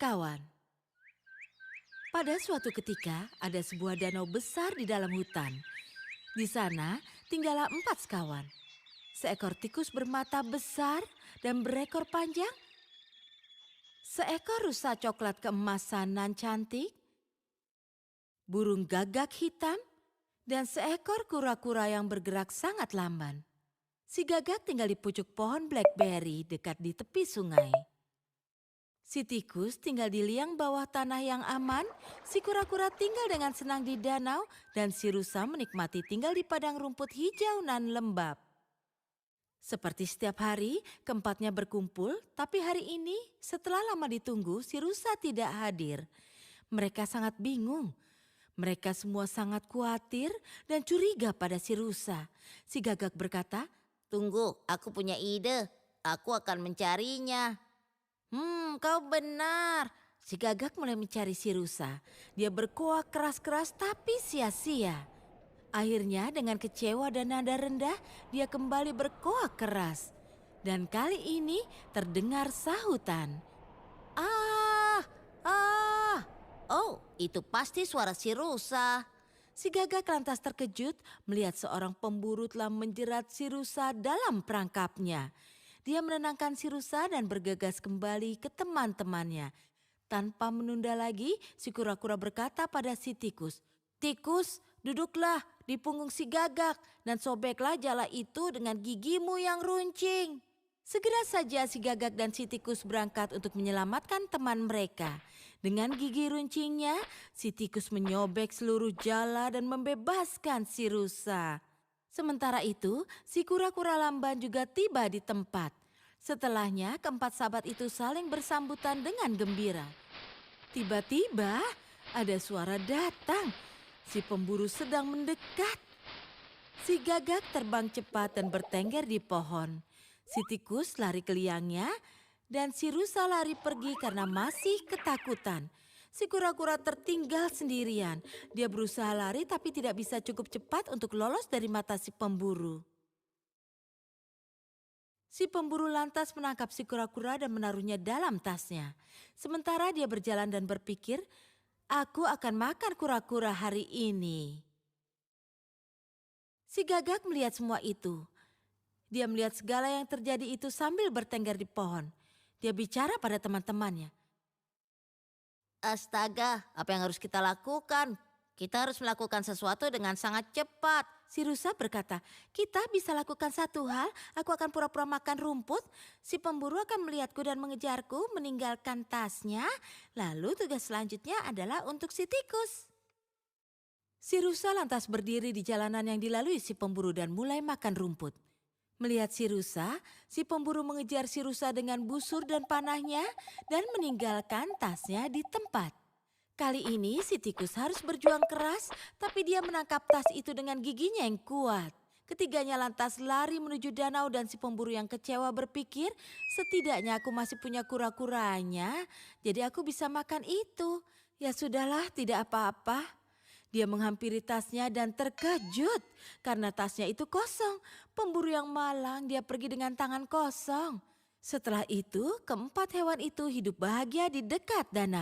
sekawan. Pada suatu ketika ada sebuah danau besar di dalam hutan. Di sana tinggallah 4 sekawan. Seekor tikus bermata besar dan berekor panjang. Seekor rusa coklat keemasan nan cantik. Burung gagak hitam. Dan seekor kura-kura yang bergerak sangat lamban. Si gagak tinggal di pucuk pohon blackberry dekat di tepi sungai. Si tikus tinggal di liang bawah tanah yang aman, si kura-kura tinggal dengan senang di danau, dan si rusa menikmati tinggal di padang rumput hijau nan lembab. Seperti setiap hari, keempatnya berkumpul, tapi hari ini setelah lama ditunggu, si rusa tidak hadir. Mereka sangat bingung. Mereka semua sangat khawatir dan curiga pada si rusa. Si gagak berkata, Tunggu, aku punya ide. Aku akan mencarinya. Kau benar. Si gagak mulai mencari si rusa. Dia berkoak keras-keras tapi sia-sia. Akhirnya dengan kecewa dan nada rendah, dia kembali berkoak keras. Dan kali ini terdengar sahutan. Ah, ah. Oh, itu pasti suara si rusa. Si gagak lantas terkejut melihat seorang pemburu telah menjerat si rusa dalam perangkapnya. Dia menenangkan si rusa dan bergegas kembali ke teman-temannya. Tanpa menunda lagi, si kura-kura berkata pada si tikus, "Tikus, duduklah di punggung si gagak dan sobeklah jala itu dengan gigimu yang runcing." Segera saja si gagak dan si tikus berangkat untuk menyelamatkan teman mereka. Dengan gigi runcingnya, si tikus menyobek seluruh jala dan membebaskan si rusa. Sementara itu, si kura-kura lamban juga tiba di tempat. Setelahnya, keempat sahabat itu saling bersambutan dengan gembira. Tiba-tiba, ada suara datang. Si pemburu sedang mendekat. Si gagak terbang cepat dan bertengger di pohon. Si tikus lari ke liangnya dan si rusa lari pergi karena masih ketakutan. Si kura-kura tertinggal sendirian. Dia berusaha lari tapi tidak bisa cukup cepat untuk lolos dari mata si pemburu. Si pemburu lantas menangkap si kura-kura dan menaruhnya dalam tasnya. Sementara dia berjalan dan berpikir, "Aku akan makan kura-kura hari ini." Si gagak melihat semua itu. Dia melihat segala yang terjadi itu sambil bertengger di pohon. Dia bicara pada teman-temannya. Astaga, apa yang harus kita lakukan? Kita harus melakukan sesuatu dengan sangat cepat. Si rusa berkata, "Kita bisa lakukan satu hal, aku akan pura-pura makan rumput. Si pemburu akan melihatku dan mengejarku, meninggalkan tasnya. Lalu tugas selanjutnya adalah untuk si tikus." Si rusa lantas berdiri di jalanan yang dilalui si pemburu dan mulai makan rumput. Melihat si rusa, si pemburu mengejar si rusa dengan busur dan panahnya dan meninggalkan tasnya di tempat. Kali ini si tikus harus berjuang keras, tapi dia menangkap tas itu dengan giginya yang kuat. Ketiganya lantas lari menuju danau dan si pemburu yang kecewa berpikir, setidaknya aku masih punya kura-kuranya, jadi aku bisa makan itu. Ya sudahlah, tidak apa-apa. Dia menghampiri tasnya dan terkejut karena tasnya itu kosong. Pemburu yang malang, dia pergi dengan tangan kosong. Setelah itu, keempat hewan itu hidup bahagia di dekat danau.